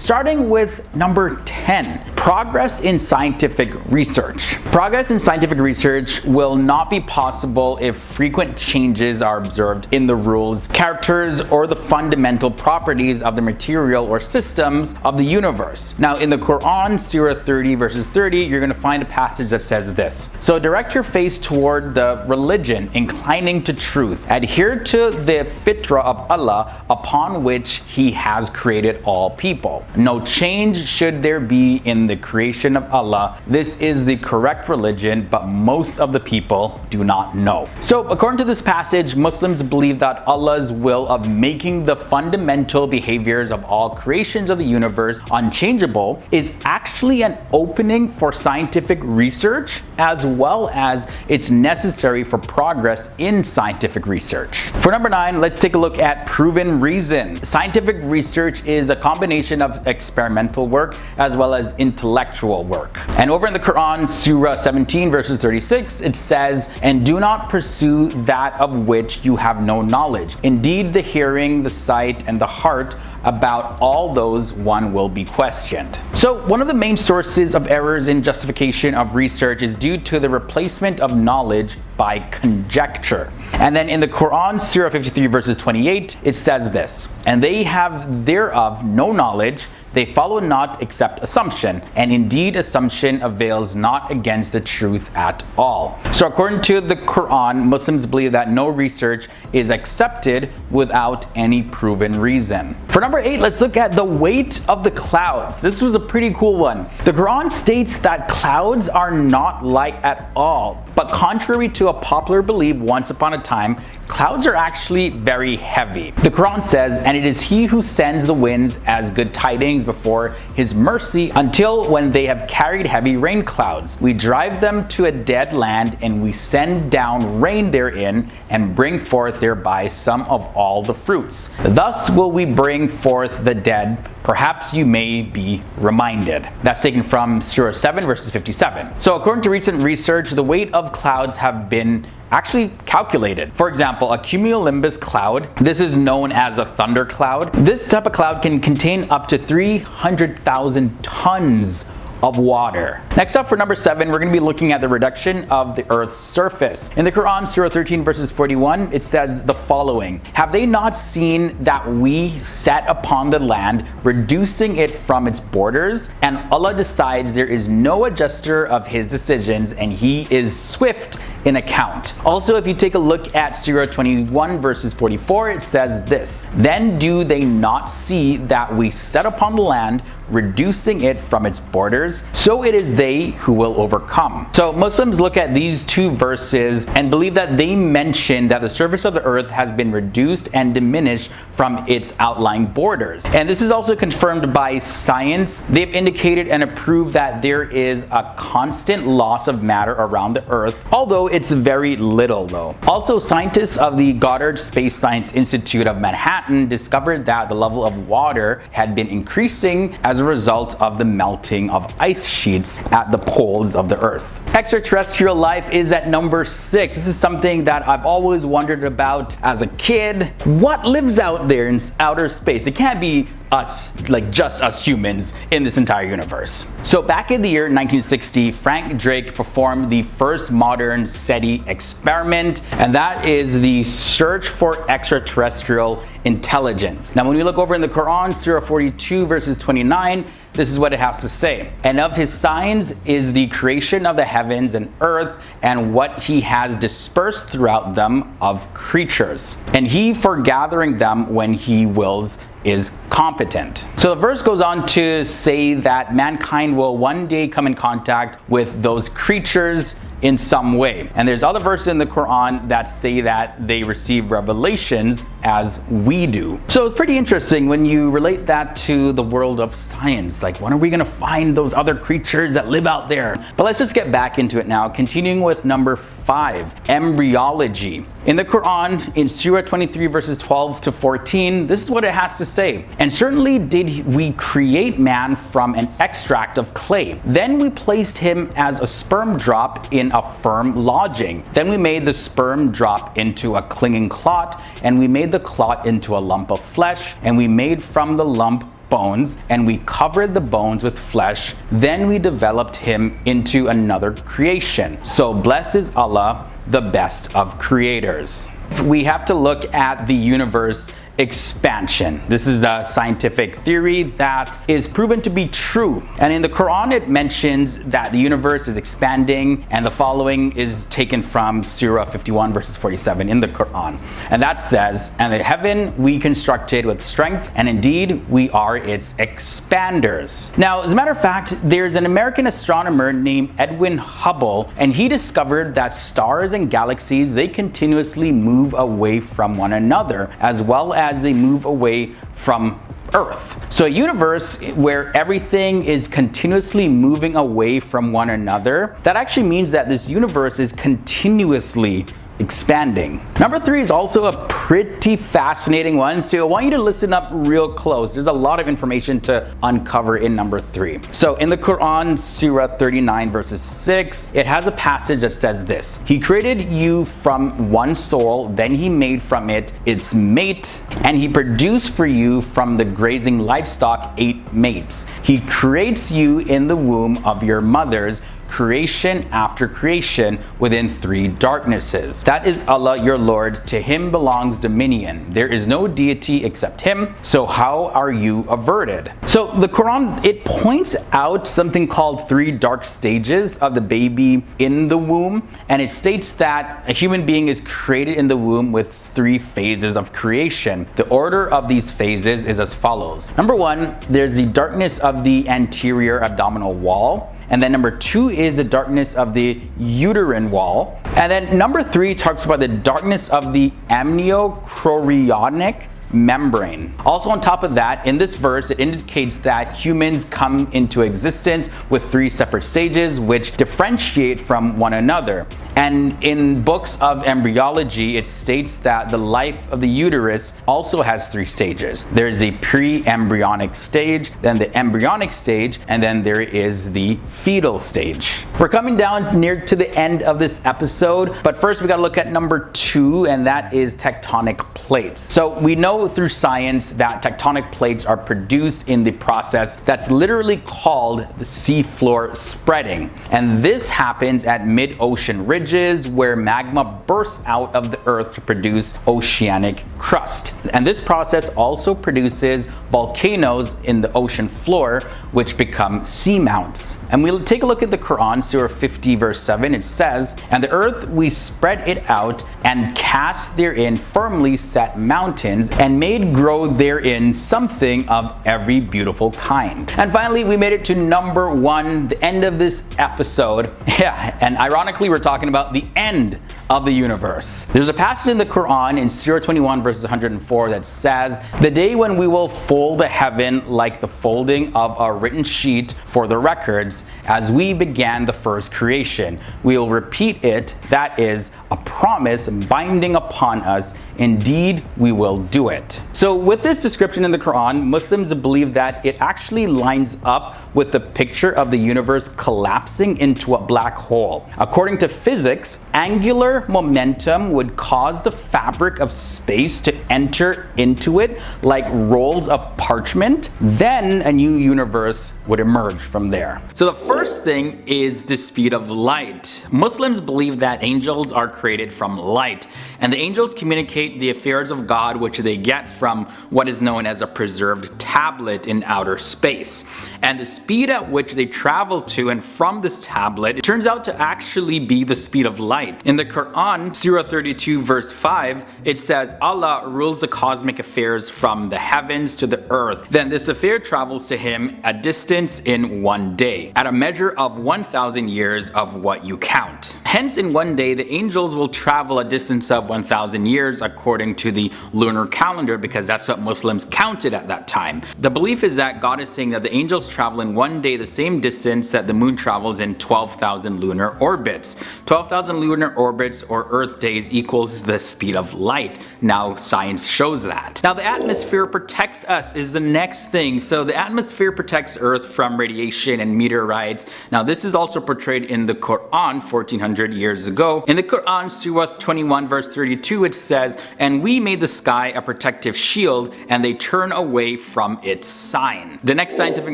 starting with number 10, progress in scientific research. Progress in scientific research will not be possible if frequent changes are observed in the rules, characters, or the fundamental properties of the material or systems of the universe. Now, in the Quran, Surah 30 verses 30, you're going to find a passage that says this: "So direct your face toward the religion, inclining to truth. Adhere to the fitrah of Allah, upon which He has created all people. No change should there be in the creation of Allah. This is the correct religion, but most of the people do not know." So according to this passage, Muslims believe that Allah's will of making the fundamental behaviors of all creations of the universe unchangeable is actually an opening for scientific research, as well as it's necessary for progress in scientific research. For number 9, let's take a look at proven reason. Scientific research is a combination of experimental work as well as intellectual work. And over in the Quran, Surah 17 verses 36, it says, "And do not pursue that of which you have no knowledge. Indeed, the hearing, the sight, and the heart, about all those one will be questioned." So one of the main sources of errors in justification of research is due to the replacement of knowledge by conjecture. And then in the Quran, Surah 53 verses 28, it says this: "And they have thereof no knowledge, they follow not except assumption, and indeed assumption avails not against the truth at all." So according to the Quran, Muslims believe that no research is accepted without any proven reason. For number 8, let's look at the weight of the clouds. This was a pretty cool one. The Quran states that clouds are not light at all, but contrary to a popular belief once upon a time, clouds are actually very heavy. The Quran says, "And it is He who sends the winds as good tidings before His mercy, until when they have carried heavy rain clouds, we drive them to a dead land, and we send down rain therein, and bring forth thereby some of all the fruits. Thus will we bring forth the dead. Perhaps you may be reminded." That's taken from Surah 7 verses 57. So according to recent research, the weight of clouds have been actually calculated. For example, a cumulonimbus cloud, this is known as a thunder cloud. This type of cloud can contain up to 300,000 tons of water. Next up, for number 7, we're going to be looking at the reduction of the Earth's surface. In the Quran, Surah 13 verses 41, it says the following: "Have they not seen that we set upon the land, reducing it from its borders? And Allah decides, there is no adjuster of His decisions, and He is swift in account." Also, if you take a look at Surah 21 verses 44, it says this: "Then do they not see that we set upon the land, reducing it from its borders? So it is they who will overcome." So Muslims look at these two verses and believe that they mention that the surface of the earth has been reduced and diminished from its outlying borders. And this is also confirmed by science. They've indicated and approved that there is a constant loss of matter around the earth, although it's very little though. Also, scientists of the Goddard Space Science Institute of Manhattan discovered that the level of water had been increasing as a result of the melting of ice sheets at the poles of the earth. Extraterrestrial life is at number 6. This is something that I've always wondered about as a kid. What lives out there in outer space? It can't be us, like just us humans in this entire universe. So back in the year 1960, Frank Drake performed the first modern SETI experiment, and that is the search for extraterrestrial intelligence. Now when we look over in the Quran, Surah 42 verses 29, this is what it has to say: "And of His signs is the creation of the heavens and earth, and what He has dispersed throughout them of creatures. And He for gathering them when He wills is competent." So the verse goes on to say that mankind will one day come in contact with those creatures in some way. And there's other verses in the Quran that say that they receive revelations as we do. So it's pretty interesting when you relate that to the world of science. Like, when are we going to find those other creatures that live out there? But let's just get back into it now, continuing with number 5, embryology. In the Quran, in Surah 23 verses 12 to 14, this is what it has to say: "And certainly did we create man from an extract of clay. Then we placed him as a sperm drop in a firm lodging. Then we made the sperm drop into a clinging clot, and we made the clot into a lump of flesh, and we made from the lump bones, and we covered the bones with flesh. Then we developed him into another creation. So blessed is Allah, the best of creators. We have to look at the universe expansion. This is a scientific theory that is proven to be true. And in the Quran, it mentions that the universe is expanding, and the following is taken from Surah 51 verses 47 in the Quran. And that says, "And the heaven we constructed with strength, and indeed we are its expanders." Now, as a matter of fact, there's an American astronomer named Edwin Hubble, and he discovered that stars and galaxies, they continuously move away from one another, as well as they move away from Earth. So a universe where everything is continuously moving away from one another, that actually means that this universe is continuously expanding. Number 3 is also a pretty fascinating one, so I want you to listen up real close. There's a lot of information to uncover in number 3. So in the Quran, Surah 39 verses 6, it has a passage that says this: "He created you from one soul, then he made from it its mate, and he produced for you from the grazing livestock 8 mates. He creates you in the womb of your mothers, creation after creation within 3 darknesses. That is Allah your Lord, to him belongs dominion. There is no deity except him, so how are you averted?" So the Quran, it points out something called 3 dark stages of the baby in the womb, and it states that a human being is created in the womb with 3 phases of creation. The order of these phases is as follows. Number 1, there's the darkness of the anterior abdominal wall. And then number 2 is the darkness of the uterine wall. And then number 3 talks about the darkness of the amniochorionic membrane. Also on top of that, in this verse, it indicates that humans come into existence with 3 separate stages which differentiate from one another. And in books of embryology, it states that the life of the uterus also has 3 stages. There's a pre-embryonic stage, then the embryonic stage, and then there is the fetal stage. We're coming down near to the end of this episode, but first we gotta look at number 2, and that is tectonic plates. So we know through science that tectonic plates are produced in the process that's literally called the seafloor spreading. And this happens at mid-ocean ridges where magma bursts out of the earth to produce oceanic crust. And this process also produces volcanoes in the ocean floor, which become seamounts. And we'll take a look at the Quran, Surah 50 verse 7. It says, "And the earth we spread it out and cast therein firmly set mountains and made grow therein something of every beautiful kind." And finally, we made it to number 1, the end of this episode. Yeah, and ironically, we're talking about the end of the universe. There's a passage in the Quran in Surah 21 verses 104 that says, "The day when we will fold the heaven like the folding of a written sheet for the records, as we began the first creation. We will repeat it, that is a promise binding upon us. Indeed, we will do it." So with this description in the Quran, Muslims believe that it actually lines up with the picture of the universe collapsing into a black hole. According to physics, angular momentum would cause the fabric of space to enter into it like rolls of parchment. Then a new universe would emerge from there. So the first thing is the speed of light. Muslims believe that angels are created from light, and the angels communicate the affairs of God, which they get from what is known as a preserved tablet in outer space. And the speed at which they travel to and from this tablet, it turns out to actually be the speed of light. In the Quran, Surah 32 verse 5, it says, "Allah rules the cosmic affairs from the heavens to the earth. Then this affair travels to him a distance in 1 day, at a measure of 1,000 years of what you count." Hence, in 1 day, the angels will travel a distance of 1,000 years according to the lunar calendar, because that's what Muslims counted at that time. The belief is that God is saying that the angels travel in 1 day the same distance that the moon travels in 12,000 lunar orbits. 12,000 lunar orbits or Earth days equals the speed of light. Now science shows that. Now the atmosphere protects us is the next thing. So the atmosphere protects Earth from radiation and meteorites. Now this is also portrayed in the Quran 1400 years ago. In the Quran, Quran, Surah 21 verse 32, it says, "And we made the sky a protective shield, and they turn away from its sign." The next scientific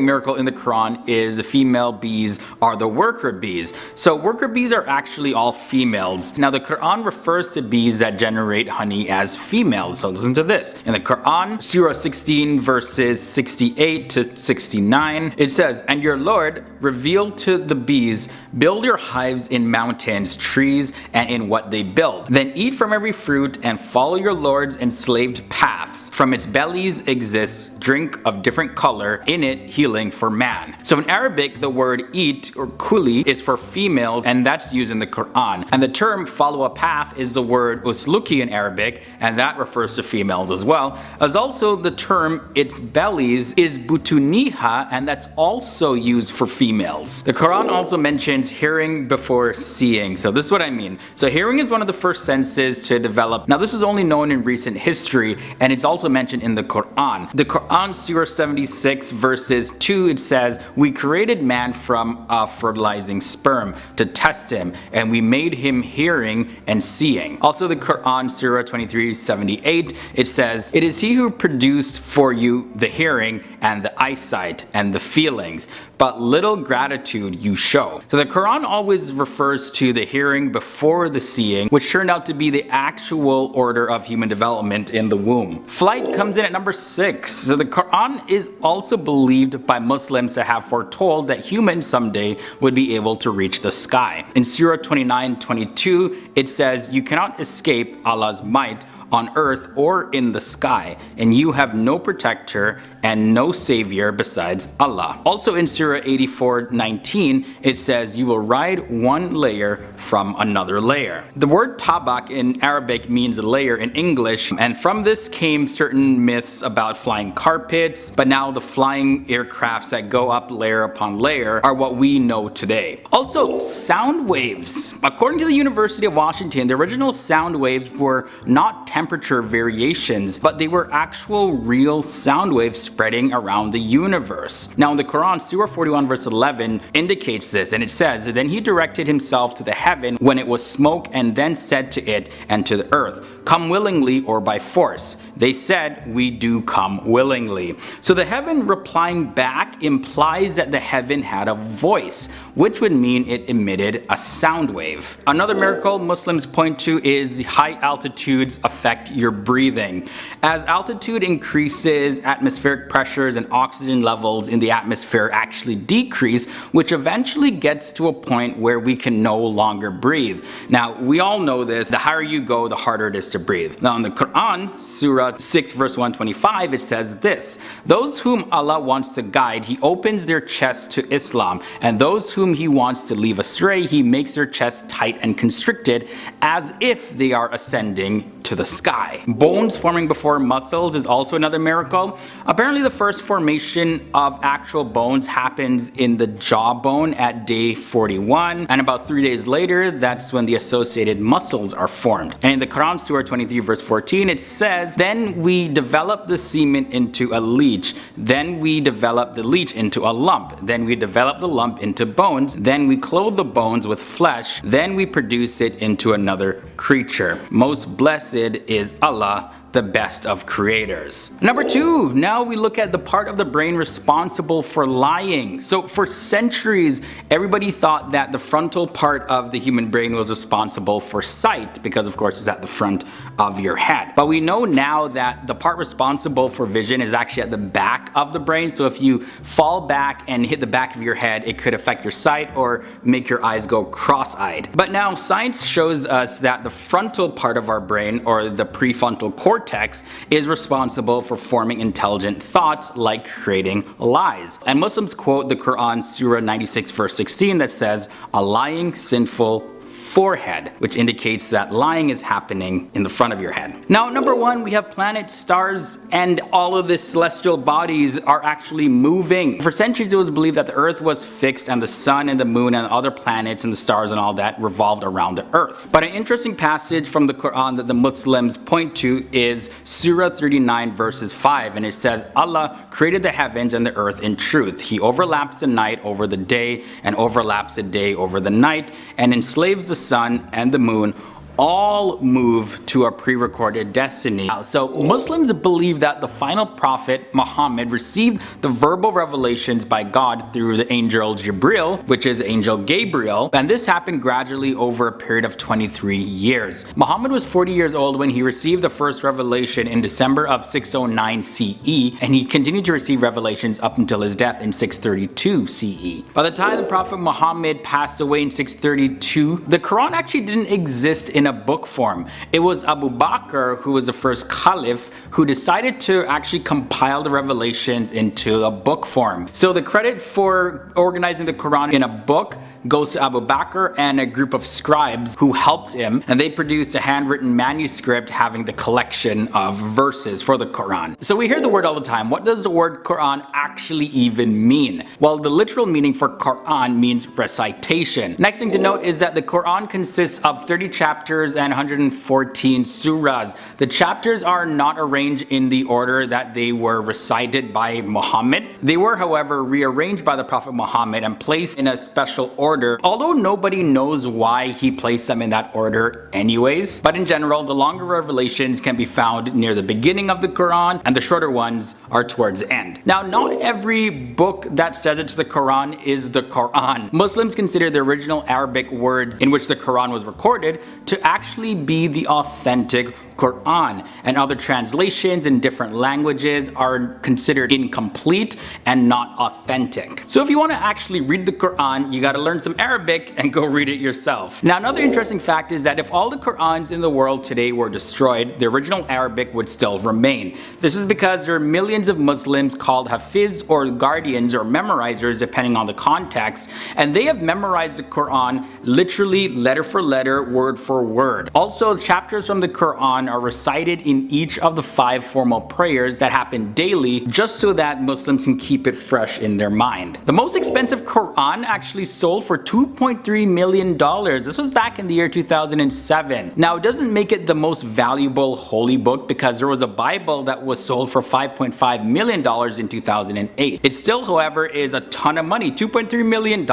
miracle in the Quran is female bees are the worker bees. So worker bees are actually all females. Now the Quran refers to bees that generate honey as females. So listen to this. In the Quran, Surah 16 verses 68 to 69, it says, "And your Lord revealed to the bees, build your hives in mountains, trees, and in what they build. Then eat from every fruit and follow your Lord's enslaved paths. From its bellies exists drink of different color, in it healing for man." So in Arabic, the word eat or kuli is for females, and that's used in the Quran. And the term follow a path is the word usluki in Arabic, and that refers to females as well. As also the term its bellies is butuniha, and that's also used for females. The Quran also mentions hearing before seeing. So this is what I mean. So hearing is one of the first senses to develop. Now this is only known in recent history, and it's also mentioned in the Quran. The Quran, Surah 76 verses 2, it says, "We created man from a fertilizing sperm to test him, and we made him hearing and seeing." Also the Quran, Surah 23:78, it says, "It is he who produced for you the hearing and the eyesight and the feelings, but little gratitude you show." So the Quran always refers to the hearing before the seeing, which turned out to be the actual order of human development in the womb. Flight comes in at number 6. So the Quran is also believed by Muslims to have foretold that humans someday would be able to reach the sky. In Surah 29:22, it says, "You cannot escape Allah's might on earth or in the sky, and you have no protector and no savior besides Allah." Also in Surah 84:19, it says, "You will ride one layer from another layer." The word tabak in Arabic means layer in English, and from this came certain myths about flying carpets, but now the flying aircrafts that go up layer upon layer are what we know today. Also, sound waves. According to the University of Washington, the original sound waves were not temperature variations, but they were actual real sound waves spreading around the universe. Now in the Quran, Surah 41 verse 11 indicates this, and it says, "Then he directed himself to the heaven when it was smoke, and then said to it and to the earth, 'Come willingly or by force.' They said, 'We do come willingly.'" So the heaven replying back implies that the heaven had a voice, which would mean it emitted a sound wave. Another miracle Muslims point to is high altitudes affect your breathing. As altitude increases, atmospheric pressures and oxygen levels in the atmosphere actually decrease, which eventually gets to a point where we can no longer breathe. Now we all know this, the higher you go, the harder it is to breathe. Now in the Quran, Surah 6 verse 125, it says this, "Those whom Allah wants to guide, he opens their chests to Islam, and those whom he wants to leave astray, he makes their chests tight and constricted, as if they are ascending to the sky." Bones forming before muscles is also another miracle. Apparently the first formation of actual bones happens in the jawbone at day 41, and about 3 days later, that's when the associated muscles are formed. And in the Quran, Surah 23 verse 14, it says, "Then we develop the semen into a leech, then we develop the leech into a lump, then we develop the lump into bones, then we clothe the bones with flesh, then we produce it into another creature. Most blessed is Allah, the best of creators." Number 2, now we look at the part of the brain responsible for lying. So for centuries, everybody thought that the frontal part of the human brain was responsible for sight, because of course it's at the front of your head. But we know now that the part responsible for vision is actually at the back of the brain. So if you fall back and hit the back of your head, it could affect your sight or make your eyes go cross-eyed. But now science shows us that the frontal part of our brain, or the prefrontal cortex, is responsible for forming intelligent thoughts like creating lies. And Muslims quote the Quran, Surah 96 verse 16, that says, "A lying, sinful forehead," which indicates that lying is happening in the front of your head. Now number 1, we have planets, stars, and all of the celestial bodies are actually moving. For centuries it was believed that the earth was fixed and the sun and the moon and other planets and the stars and all that revolved around the earth. But an interesting passage from the Quran that the Muslims point to is Surah 39 verses 5, and it says, "Allah created the heavens and the earth in truth. He overlaps the night over the day and overlaps the day over the night, and enslaves the sun and the moon all move to a pre-recorded destiny. So Muslims believe that the final prophet Muhammad received the verbal revelations by God through the angel Jibril, which is angel Gabriel, and this happened gradually over a period of 23 years. Muhammad was 40 years old when he received the first revelation in December of 609 CE, and he continued to receive revelations up until his death in 632 CE. By the time the Prophet Muhammad passed away in 632, the Quran actually didn't exist in a book form. It was Abu Bakr, who was the first caliph, who decided to actually compile the revelations into a book form. So the credit for organizing the Quran in a book goes to Abu Bakr and a group of scribes who helped him, and they produced a handwritten manuscript having the collection of verses for the Quran. So we hear the word all the time. What does the word Quran actually even mean? Well, the literal meaning for Quran means recitation. Next thing to note is that the Quran consists of 30 chapters and 114 surahs. The chapters are not arranged in the order that they were recited by Muhammad. They were, however, rearranged by the Prophet Muhammad and placed in a special order, although nobody knows why he placed them in that order anyways. But in general, the longer revelations can be found near the beginning of the Quran, and the shorter ones are towards the end. Now, not every book that says it's the Quran is the Quran. Muslims consider the original Arabic words in which the Quran was recorded to actually be the authentic Quran, and other translations in different languages are considered incomplete and not authentic. So if you want to actually read the Quran, you got to learn some Arabic and go read it yourself. Now, another interesting fact is that if all the Qurans in the world today were destroyed, the original Arabic would still remain. This is because there are millions of Muslims called Hafiz or guardians or memorizers depending on the context, and they have memorized the Quran literally letter for letter, word for word. Also, chapters from the Quran are recited in each of the 5 formal prayers that happen daily, just so that Muslims can keep it fresh in their mind. The most expensive Quran actually sold for $2.3 million. This was back in the year 2007. Now, it doesn't make it the most valuable holy book because there was a Bible that was sold for $5.5 million in 2008. It still, however, is a ton of money. $2.3 million?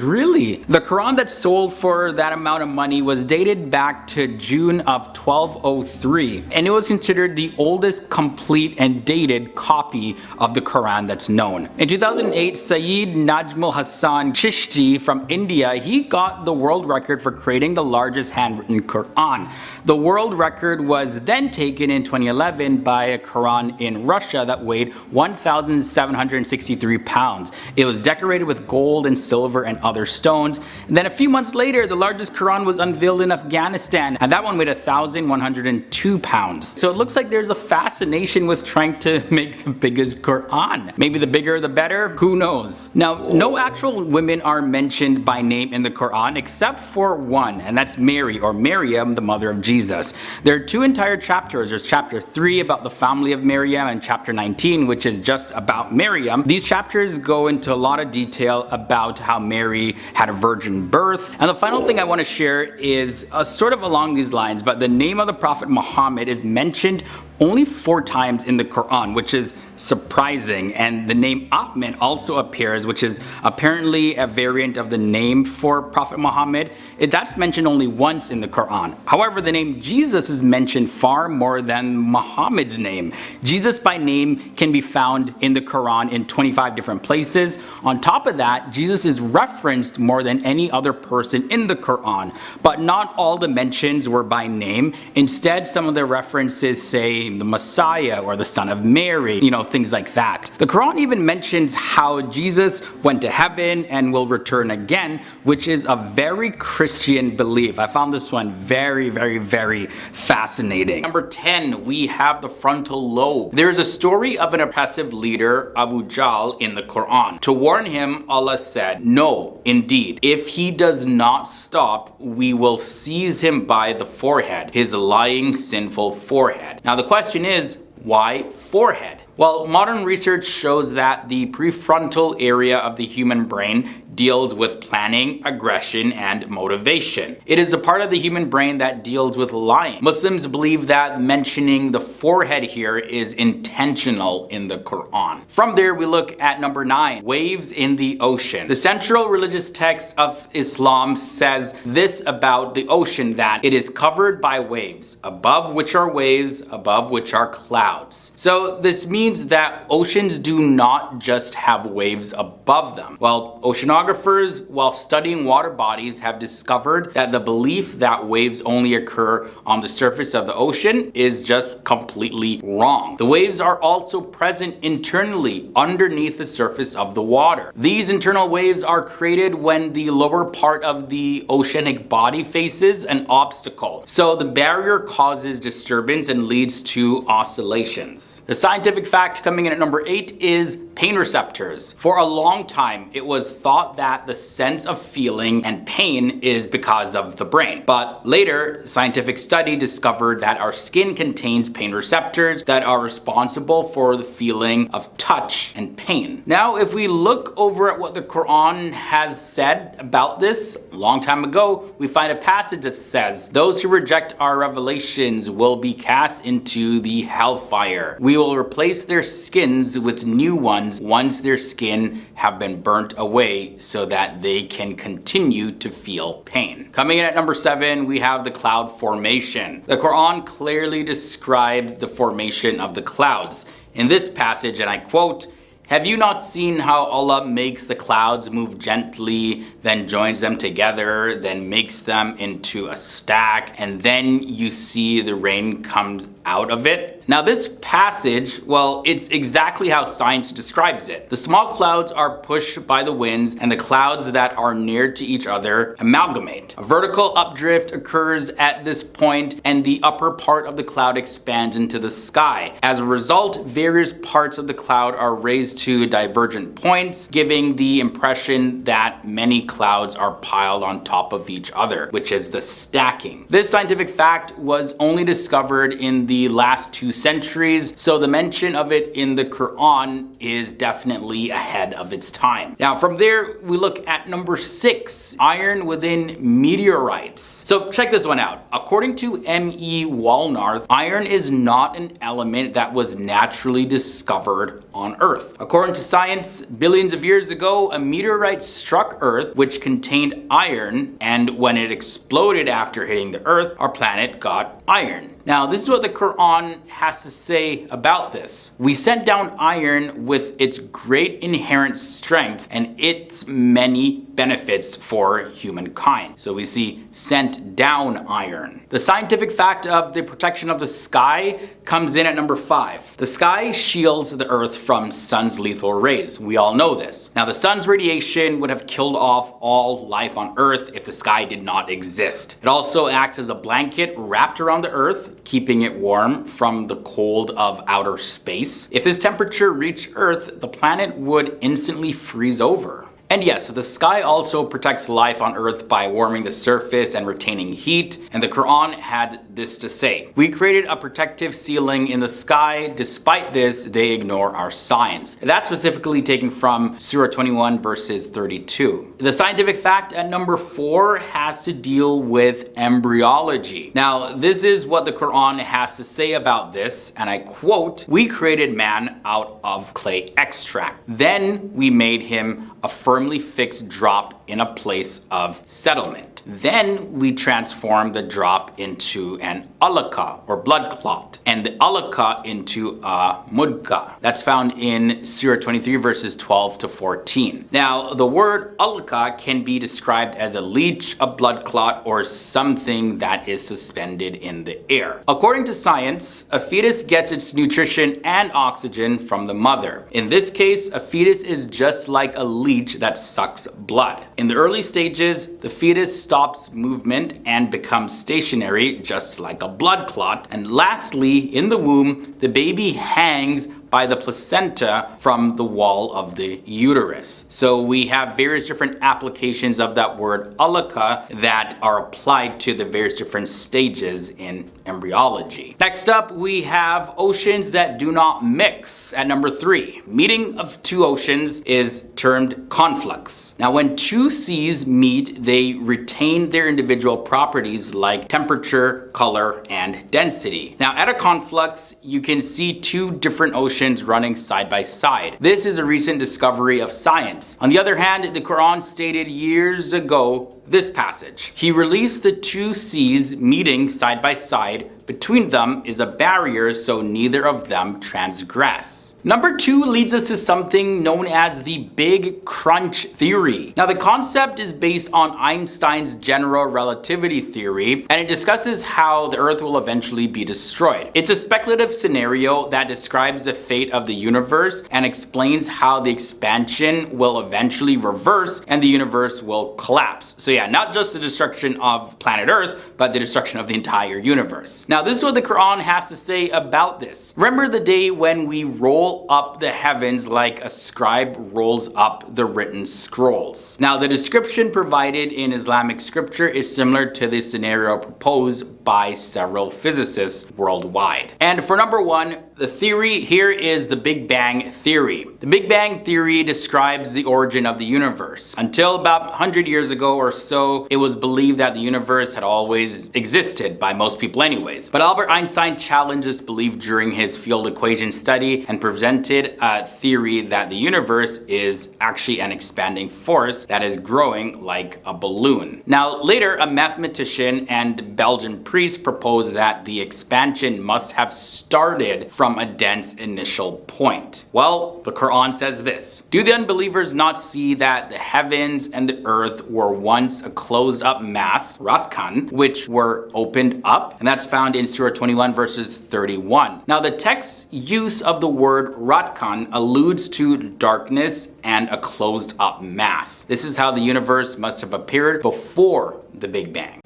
Really? The Quran that sold for that amount of money was dated back to June of 1203. And it was considered the oldest complete and dated copy of the Quran that's known. In 2008, Sayyid Najmul Hassan Chishti from India, he got the world record for creating the largest handwritten Quran. The world record was then taken in 2011 by a Quran in Russia that weighed 1,763 pounds. It was decorated with gold and silver and other stones. And then a few months later, the largest Quran was unveiled in Afghanistan, and that one weighed 1,102 pounds. So it looks like there's a fascination with trying to make the biggest Quran. Maybe the bigger the better, who knows? Now, no actual women are mentioned by name in the Quran except for one, and that's Mary, or Maryam, the mother of Jesus. There are 2 entire chapters. There's chapter 3 about the family of Maryam and chapter 19, which is just about Maryam. These chapters go into a lot of detail about how Mary had a virgin birth. And the final thing I want to share is sort of along these lines, but the name of the Prophet Muhammad is mentioned only 4 times in the Quran, which is surprising. And the name Ahmed also appears, which is apparently a variant of the name for Prophet Muhammad. That's mentioned only once in the Quran. However, the name Jesus is mentioned far more than Muhammad's name. Jesus by name can be found in the Quran in 25 different places. On top of that, Jesus is referenced more than any other person in the Quran, but not all the mentions were by name. Instead, some of the references say the Messiah or the Son of Mary, things like that. The Quran even mentions how Jesus went to heaven and will return again, which is a very Christian belief. I found this one very, very, very fascinating. Number 10, we have the frontal lobe. There is a story of an oppressive leader, Abu Jahl, in the Quran. To warn him, Allah said, "No, indeed, if he does not stop, we will seize him by the forehead, his lying, sinful forehead." Now the question is, why forehead? Well, modern research shows that the prefrontal area of the human brain deals with planning, aggression, and motivation. It is a part of the human brain that deals with lying. Muslims believe that mentioning the forehead here is intentional in the Quran. From there, we look at number 9, waves in the ocean. The central religious text of Islam says this about the ocean, that it is covered by waves, above which are waves, above which are clouds. So this means that oceans do not just have waves above them. Well, oceanographers, while studying water bodies, have discovered that the belief that waves only occur on the surface of the ocean is just completely wrong. The waves are also present internally underneath the surface of the water. These internal waves are created when the lower part of the oceanic body faces an obstacle. So the barrier causes disturbance and leads to oscillations. The scientific fact coming in at number 8 is pain receptors. For a long time, it was thought that the sense of feeling and pain is because of the brain. But later, scientific study discovered that our skin contains pain receptors that are responsible for the feeling of touch and pain. Now, if we look over at what the Quran has said about this a long time ago, we find a passage that says, "Those who reject our revelations will be cast into the hellfire. We will replace their skins with new ones once their skin have been burnt away so that they can continue to feel pain." Coming in at number 7, we have the cloud formation. The Quran clearly described the formation of the clouds. In this passage, and I quote, "Have you not seen how Allah makes the clouds move gently, then joins them together, then makes them into a stack, and then you see the rain comes out of it?" Now this passage, well, it's exactly how science describes it. The small clouds are pushed by the winds, and the clouds that are near to each other amalgamate. A vertical updrift occurs at this point, and the upper part of the cloud expands into the sky. As a result, various parts of the cloud are raised to divergent points, giving the impression that many clouds are piled on top of each other, which is the stacking. This scientific fact was only discovered in the last 2 centuries, so the mention of it in the Quran is definitely ahead of its time. Now from there, we look at number 6, iron within meteorites. So check this one out. According to M.E. Walnarth, iron is not an element that was naturally discovered on Earth. According to science, billions of years ago, a meteorite struck Earth which contained iron, and when it exploded after hitting the Earth, our planet got iron. Now, this is what the Quran has to say about this. "We sent down iron with its great inherent strength and its many benefits for humankind." So we see sent down iron. The scientific fact of the protection of the sky comes in at number 5. The sky shields the Earth from sun's lethal rays. We all know this. Now, the sun's radiation would have killed off all life on Earth if the sky did not exist. It also acts as a blanket wrapped around the Earth, keeping it warm from the cold of outer space. If this temperature reached Earth, the planet would instantly freeze over. And yes, the sky also protects life on Earth by warming the surface and retaining heat, and the Quran had this to say: "We created a protective ceiling in the sky. Despite this, they ignore our signs." That's specifically taken from Surah 21 verses 32. The scientific fact at number 4 has to deal with embryology. Now, this is what the Quran has to say about this, and I quote, "We created man out of clay extract. Then we made him a firmly fixed drop in a place of settlement. Then we transformed the drop into an alaka, or blood clot, and the alaka into a mudga." That's found in Surah 23 verses 12 to 14. Now, the word alaka can be described as a leech, a blood clot, or something that is suspended in the air. According to science, a fetus gets its nutrition and oxygen from the mother. In this case, a fetus is just like a leech that sucks blood. In the early stages, the fetus stops movement and becomes stationary, just like a blood clot. And lastly, in the womb, the baby hangs by the placenta from the wall of the uterus. So we have various different applications of that word alaka that are applied to the various different stages in embryology. Next up, we have oceans that do not mix at number 3. Meeting of two oceans is termed conflux. Now, when two seas meet, they retain their individual properties like temperature, color, and density. Now, at a conflux, you can see two different oceans running side by side. This is a recent discovery of science. On the other hand, the Quran stated years ago this passage: He released the two seas meeting side by side. Between them is a barrier so neither of them transgress. Number 2 leads us to something known as the Big Crunch theory. Now, the concept is based on Einstein's general relativity theory, and it discusses how the Earth will eventually be destroyed. It's a speculative scenario that describes the fate of the universe and explains how the expansion will eventually reverse and the universe will collapse. So yeah, not just the destruction of planet Earth, but the destruction of the entire universe. Now, this is what the Quran has to say about this. Remember the day when we roll up the heavens like a scribe rolls up the written scrolls. Now, the description provided in Islamic scripture is similar to the scenario proposed by several physicists worldwide. And for number 1, the theory here is the Big Bang theory. The Big Bang theory describes the origin of the universe. Until about 100 years ago or so, it was believed that the universe had always existed, by most people anyways. But Albert Einstein challenged this belief during his field equation study and presented a theory that the universe is actually an expanding force that is growing like a balloon. Now, later, a mathematician and Belgian priest proposed that the expansion must have started from a dense initial point. Well, the Quran says this: Do the unbelievers not see that the heavens and the earth were once a closed up mass, ratkan, which were opened up? And that's found in Surah 21 verses 31. Now, the text's use of the word ratkan alludes to darkness and a closed up mass. This is how the universe must have appeared before the Big Bang.